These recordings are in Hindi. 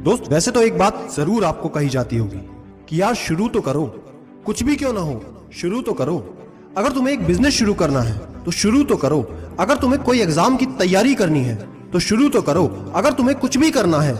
दोस्त वैसे तो एक बात जरूर आपको कही जाती होगी कि यार शुरू तो करो, कुछ भी क्यों ना हो शुरू तो करो। अगर तुम्हें एक बिजनेस शुरू करना है तो शुरू तो करो। अगर तुम्हें कोई एग्जाम की तैयारी करनी है तो शुरू तो करो। अगर तुम्हें कुछ भी करना है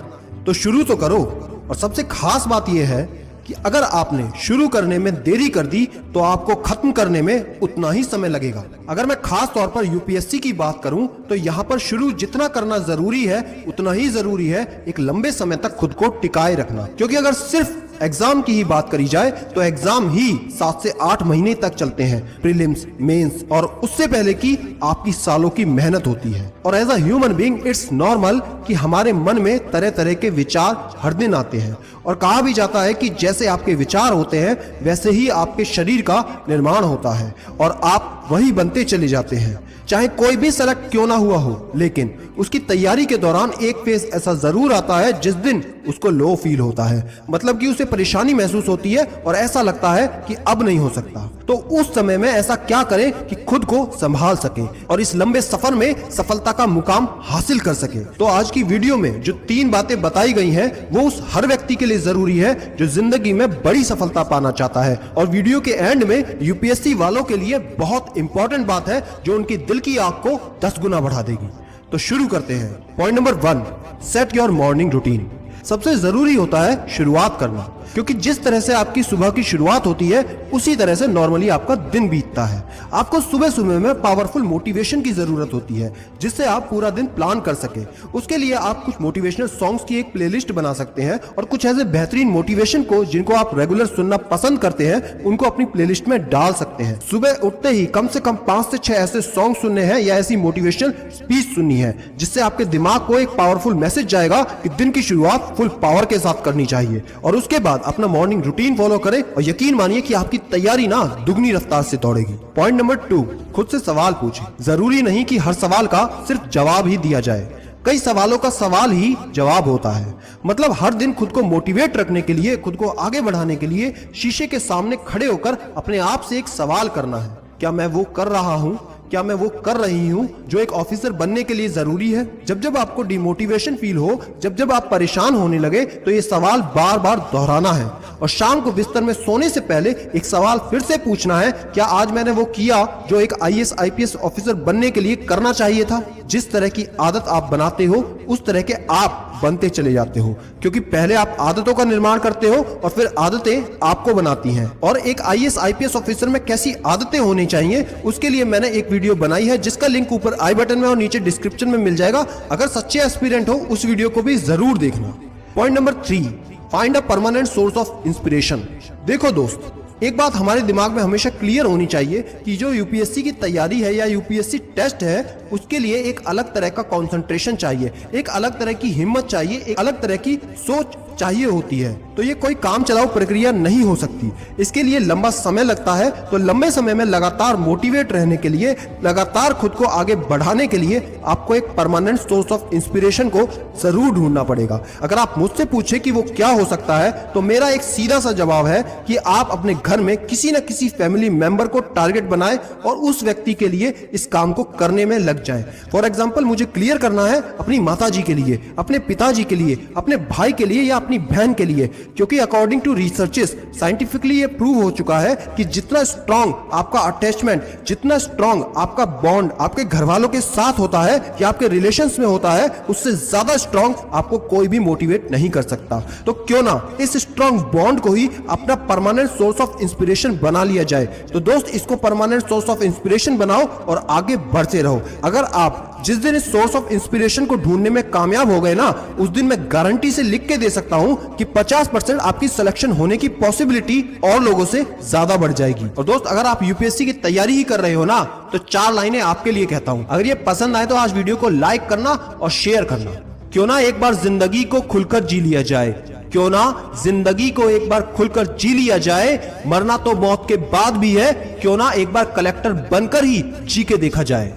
तो शुरू तो करो। और सबसे खास बात यह है कि अगर आपने शुरू करने में देरी कर दी तो आपको खत्म करने में उतना ही समय लगेगा। अगर मैं खास तौर पर यूपीएससी की बात करूं तो यहाँ पर शुरू जितना करना जरूरी है उतना ही जरूरी है एक लंबे समय तक खुद को टिकाए रखना। क्योंकि अगर सिर्फ एग्जाम की ही बात करी जाए तो एग्जाम ही 7 से 8 महीने तक चलते हैं, प्रीलिम्स, मेंस, और उससे पहले की आपकी सालों की मेहनत होती है। और as a human being it's normal कि हमारे मन में तरह तरह के विचार हर दिन आते हैं। और कहा भी जाता है कि जैसे आपके विचार होते हैं वैसे ही आपके शरीर का निर्माण होता है और आप वही बनते चले जाते हैं। चाहे कोई भी सेलेक्ट क्यों ना हुआ हो, लेकिन उसकी तैयारी के दौरान एक फेज ऐसा जरूर आता है जिस दिन उसको लो फील होता है, मतलब कि उसे परेशानी महसूस होती है और ऐसा लगता है कि अब नहीं हो सकता। तो उस समय में ऐसा क्या करें कि खुद को संभाल सके और इस लंबे सफर में सफलता का मुकाम हासिल कर सके। तो आज की वीडियो में जो 3 बातें बताई गई हैं वो उस हर व्यक्ति के लिए जरूरी है जो जिंदगी में बड़ी सफलता पाना चाहता है। और वीडियो के एंड में यूपीएससी वालों के लिए बहुत इंपॉर्टेंट बात है जो उनकी दिल की आग को 10 गुना बढ़ा देगी। तो शुरू करते हैं। Point number 1, set your morning routine. सबसे जरूरी होता है शुरुआत करना, क्योंकि जिस तरह से आपकी सुबह की शुरुआत होती है उसी तरह से नॉर्मली आपका दिन बीतता है। आपको सुबह सुबह में पावरफुल मोटिवेशन की जरूरत होती है जिससे आप पूरा दिन प्लान कर सके। उसके लिए आप कुछ मोटिवेशनल सॉन्ग्स की एक प्लेलिस्ट बना सकते हैं और कुछ ऐसे बेहतरीन मोटिवेशन को जिनको आप रेगुलर सुनना पसंद करते हैं उनको अपनी प्लेलिस्ट में डाल सकते हैं। सुबह उठते ही कम से कम 5 से 6 ऐसे सॉन्ग सुनने हैं या ऐसी मोटिवेशनल स्पीच सुननी है जिससे आपके दिमाग को एक पावरफुल मैसेज जाएगा कि दिन की शुरुआत फुल पावर के साथ करनी चाहिए। और उसके बाद अपना मॉर्निंग रूटीन फॉलो करें और यकीन मानिए कि आपकी तैयारी ना दुगनी रफ्तार से दौड़ेगी। पॉइंट नंबर 2, खुद से सवाल पूछें। जरूरी नहीं कि हर सवाल का सिर्फ जवाब ही दिया जाए, कई सवालों का सवाल ही जवाब होता है। मतलब हर दिन खुद को मोटिवेट रखने के लिए, खुद को आगे बढ़ाने के लिए शीशे के सामने खड़े होकर अपने आप से एक सवाल करना है, क्या मैं वो कर रहा हूँ, क्या मैं वो कर रही हूँ जो एक ऑफिसर बनने के लिए जरूरी है। जब जब आपको डिमोटिवेशन फील हो, जब जब आप परेशान होने लगे तो ये सवाल बार बार दोहराना है। और शाम को बिस्तर में सोने से पहले एक सवाल फिर से पूछना है, क्या आज मैंने वो किया जो एक आईएएस आईपीएस ऑफिसर बनने के लिए करना चाहिए था। जिस तरह की आदत आप बनाते हो उस तरह के आप बनते चले जाते हो, क्योंकि पहले आप आदतों का निर्माण करते हो और फिर आदतें आपको बनाती हैं। और एक आईएएस आईपीएस ऑफिसर में कैसी आदतें होनी चाहिए उसके लिए मैंने एक वीडियो बनाई है जिसका लिंक ऊपर आई बटन में और नीचे डिस्क्रिप्शन में मिल जाएगा। अगर सच्चे एस्पिरेंट हो उस वीडियो को भी जरूर देखना। Point number 3, find a permanent source of inspiration. देखो दोस्त, एक बात हमारे दिमाग में हमेशा क्लियर होनी चाहिए कि जो यूपीएससी की तैयारी है या यूपीएससी टेस्ट है उसके लिए एक अलग तरह का कंसंट्रेशन चाहिए, एक अलग तरह की हिम्मत चाहिए, एक अलग तरह की सोच चाहिए होती है। तो ये कोई काम चलाओ प्रक्रिया नहीं हो सकती, इसके लिए लंबा समय लगता है। तो लंबे समय में लगातार मोटिवेट रहने के लिए, लगातार खुद को आगे बढ़ाने के लिए आपको एक परमानेंट सोर्स ऑफ इंस्पिरेशन को जरूर ढूंढना पड़ेगा। अगर आप मुझसे पूछे कि वो क्या हो सकता है तो मेरा एक सीधा सा जवाब है कि आप अपने घर में किसी न किसी फैमिली मेंबर को टारगेट बनाएं और उस व्यक्ति के लिए इस काम को करने में लग जाएं। फॉर एग्जांपल, मुझे क्लियर करना है अपनी माताजी के लिए, अपने पिताजी के लिए, अपने भाई के लिए या अपनी बहन के लिए, क्योंकि अकॉर्डिंग टू रिसर्चेस साइंटिफिकली ये प्रूव हो चुका है कि जितना स्ट्रांग आपका अटैचमेंट, जितना स्ट्रांग आपका बॉन्ड आपके घर वालों के साथ होता है या आपके रिलेशंस में होता है, उससे ज्यादा स्ट्रांग आपको कोई भी मोटिवेट नहीं कर सकता। तो क्यों ना इस स्ट्रांग बॉन्ड को ही अपना परमानेंट सोर्स ऑफ इंस्पिरेशन बना लिया जाए। तो दोस्त, इसको परमानेंट सोर्स ऑफ इंस्पिरेशन बनाओ और आगे बढ़ते रहो। अगर आप जिस दिन इस सोर्स ऑफ इंस्पिरेशन को ढूंढने में कामयाब हो गए ना, उस दिन मैं गारंटी से लिख के दे सकता हूं कि 50% आपकी सिलेक्शन होने की पॉसिबिलिटी और लोगों से ज्यादा बढ़ जाएगी। और दोस्त, अगर आप यूपीएससी की तैयारी ही कर रहे हो ना तो 4 लाइनें आपके लिए कहता हूं। अगर ये पसंद आए तो आज वीडियो को लाइक करना और शेयर करना। क्यों ना एक बार जिंदगी को खुलकर जी लिया जाए, क्यों ना जिंदगी को एक बार खुलकर जी लिया जाए, मरना तो मौत के बाद भी है, क्यों ना एक बार कलेक्टर बनकर ही जी के देखा जाए।